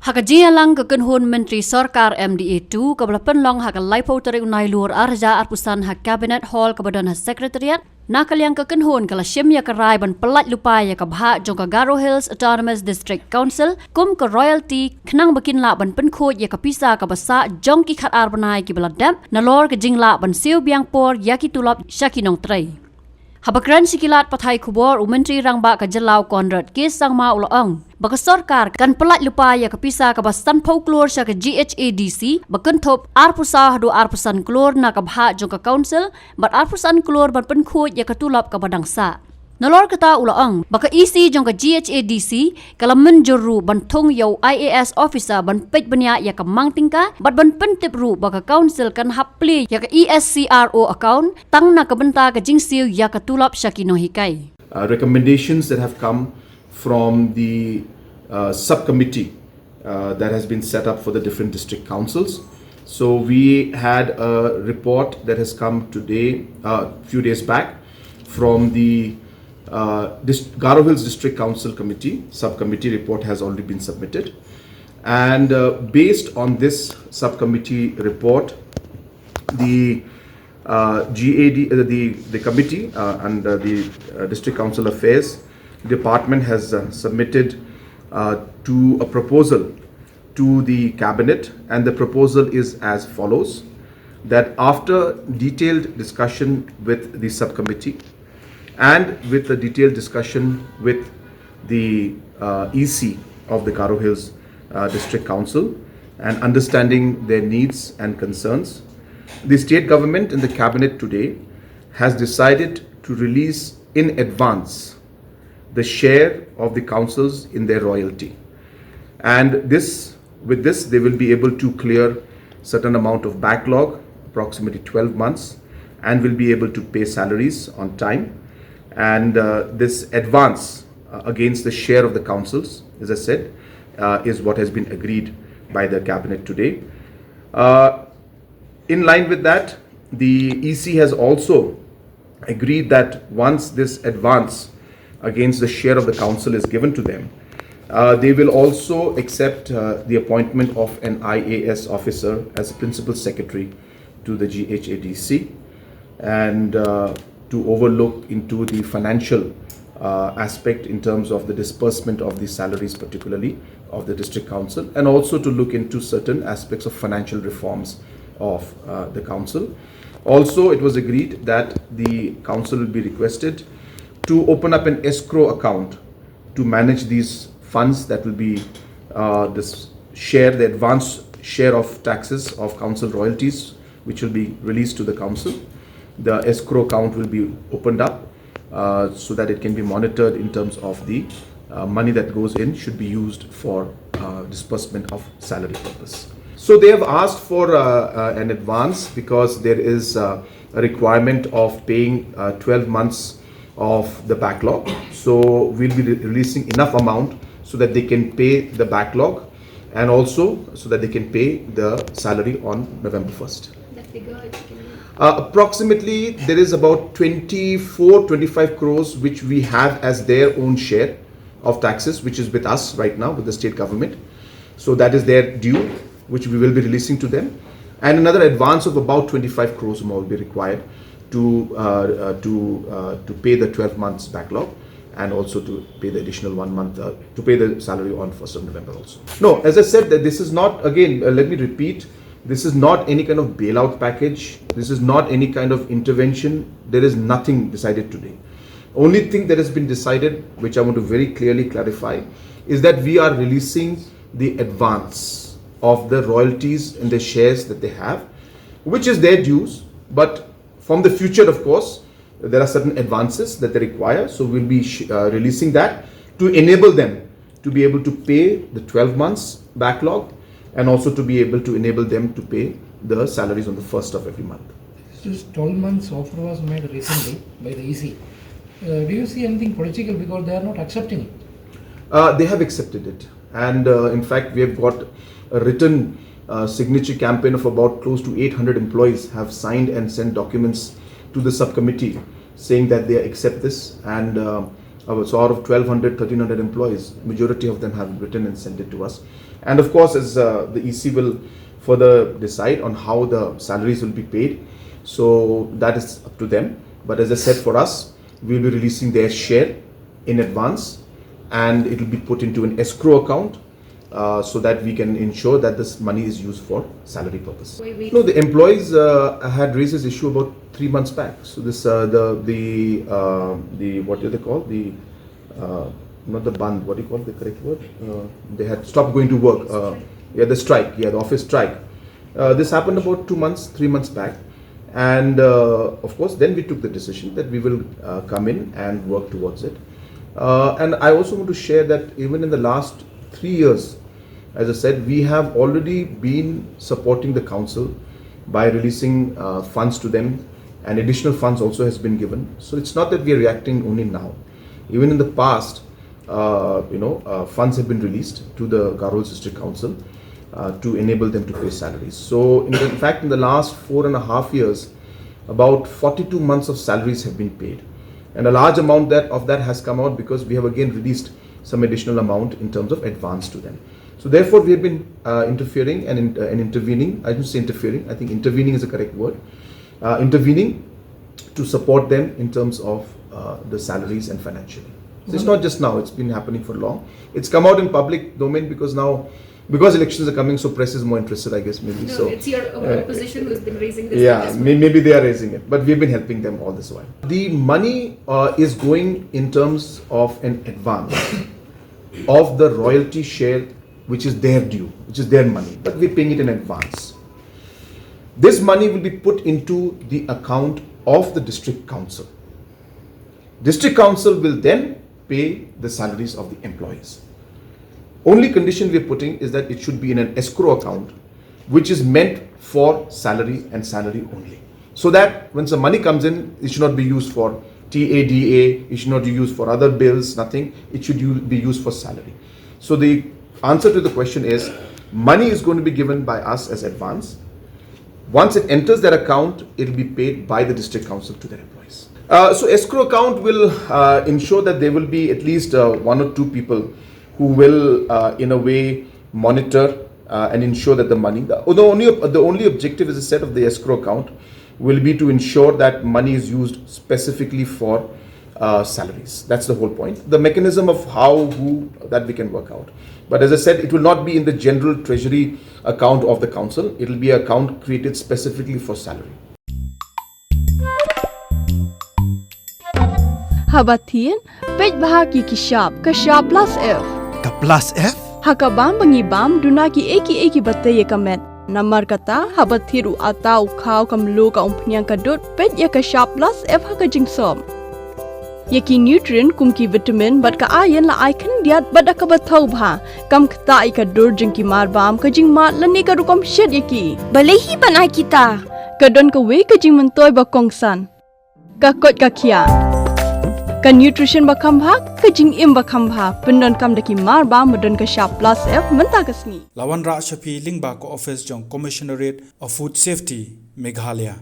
Hakajia lang ke Kynhun Myntri Sarkar MDA-II kebelapan long hakalai pauteri unai luar arja arpusan hak Cabinet Hall kebadan Sekretariat nakal yang ke Kynhun kala Shim ya kerai ban Pyllait lupa ya ke Bhah jong ke Kyrwoh Hills Autonomous District Council kum ke royalty kenang bakin la ban penkhoj ya ke pisa ke basa jong ki khat ar banai ki beladam nalor ke jingla ban siu biang por ya ki Tulop syakinong trai. Habakran sikilat pathai kubor Myntri rangba ka jelau konrad kes sang ma ulaong baka sarkar kan Pyllait lupa ya kapisa ka bastan pau Klur sya ka GHADC bakan thop arpusa do arpusan Klur na ka Bhah jong ka council bat arpusan Klur ban penkhoj ya ka Tulop ka badangsa nalor kata ulaong baka isi jong ka GHADC kala menjuru ban thong yo IAS officer ban pej banya ya ka mangtingka bat ban pentip ru baka council kan hapli ya ka ESCRO account tang na ka benta ka jingsiu ya ka Tulop syakino hikai. Recommendations that have come from the subcommittee that has been set up for the different district councils. So we had a report that has come today, few days back, from the Kyrwoh Hills District Council Committee. Subcommittee report has already been submitted, and based on this subcommittee report, the the committee and the District Council Affairs Department has submitted to a proposal to the Cabinet, and the proposal is as follows: that after detailed discussion with the subcommittee and with a detailed discussion with the EC of the Kyrwoh Hills District Council and understanding their needs and concerns, the state government and the cabinet today has decided to release in advance the share of the councils in their royalty, and with this they will be able to clear certain amount of backlog, approximately 12 months, and will be able to pay salaries on time. And this advance against the share of the councils, as I said, is what has been agreed by the cabinet today. In line with that, the EC has also agreed that once this advance against the share of the council is given to them, they will also accept the appointment of an IAS officer as principal secretary to the GHADC, and to overlook into the financial aspect in terms of the disbursement of the salaries, particularly of the district council, and also to look into certain aspects of financial reforms of the council. Also, it was agreed that the council will be requested to open up an escrow account to manage these funds that will be the advance share of taxes of council royalties, which will be released to the council. The escrow account will be opened up so that it can be monitored in terms of the money that goes in should be used for disbursement of salary purpose. So they have asked for an advance because there is a requirement of paying 12 months of the backlog. So we'll be releasing enough amount so that they can pay the backlog, and also so that they can pay the salary on November 1st. That figure approximately there is about 24-25 crores which we have as their own share of taxes, which is with us right now with the state government. So that is their due, which we will be releasing to them, and another advance of about 25 crores more will be required to pay the 12 months backlog, and also to pay the additional 1 month to pay the salary on 1st of November also. No, as I said, that this is not, again, let me repeat, this is not any kind of bailout package. This is not any kind of intervention. There is nothing decided today. Only thing that has been decided, which I want to very clearly clarify, is that we are releasing the advance of the royalties and the shares that they have, which is their dues. But from the future, of course, there are certain advances that they require. So we'll be releasing that to enable them to be able to pay the 12 months backlog, and also to be able to enable them to pay the salaries on the 1st of every month. This 12 months offer was made recently by the EC. Do you see anything political because they are not accepting it? They have accepted it, and in fact we have got a written signature campaign of about close to 800 employees have signed and sent documents to the subcommittee saying that they accept this, and so out of 1,200, 1,300 employees, majority of them have written and sent it to us. And of course, as the EC will further decide on how the salaries will be paid, so that is up to them. But as I said, for us, we will be releasing their share in advance, and it will be put into an escrow account so that we can ensure that this money is used for salary purpose. No, the employees had raised this issue about 3 months back. So this the what do they call the not the band, what do you call the correct word? They had stopped going to work. The strike. The office strike. This happened about 3 months back. And of course, then we took the decision that we will come in and work towards it. And I also want to share that even in the last 3 years, as I said, we have already been supporting the council by releasing funds to them, and additional funds also has been given. So it's not that we are reacting only now. Even in the past, funds have been released to the Kyrwoh District Council to enable them to pay salaries. So in fact, in the last 4.5 years, about 42 months of salaries have been paid. And a large amount of that has come out because we have again released some additional amount in terms of advance to them. So therefore, we have been interfering and intervening. I don't say interfering, I think intervening is the correct word. Intervening to support them in terms of the salaries and financially. So it's not just now, it's been happening for long. It's come out in public domain because elections are coming, so press is more interested, I guess, maybe. No, so it's your opposition who's been raising this. Yeah, maybe they are raising it, but we've been helping them all this while. The money is going in terms of an advance of the royalty share, which is their due, which is their money, but we're paying it in advance. This money will be put into the account of the district council. District council will then pay the salaries of the employees. Only condition we are putting is that it should be in an escrow account, which is meant for salary and salary only. So that when some money comes in, it should not be used for TADA, it should not be used for other bills, nothing. It should be used for salary. So the answer to the question is, money is going to be given by us as advance. Once it enters their account, it will be paid by the district council to their employees. So escrow account will ensure that there will be at least 1 or 2 people who will in a way monitor and ensure that the money, the only objective as I said of the escrow account will be to ensure that money is used specifically for salaries. That's the whole point. The mechanism of who that we can work out. But as I said, it will not be in the general treasury account of the council. It will be an account created specifically for salary. Habatin, pej Bhah ki kashab plus F. Ka plus F? Hakabam bangibam dunaki eki batay kamet. Namar kata habathiru atau kau kamlu ka umpnyang kadut pej ya kashab plus F hakajingsom. Yaki nutrient kumki vitamin bat ka ayan la icon diat bat akabatau Bhah kam kata ikadur jengki marbam kajing mat lani karukom shed yaki. Balehi banai kita. Kadon ka we kajing mentoy bakongsan. Kakot kakia. Ka nutrition bakam Bhah kajing im bakam Bhah pendon kam daki marbam medon ka sharp plus F mentagasni. Lawan Ra Shafi Lingba ko office jong Commissionerate of Food Safety Meghalaya.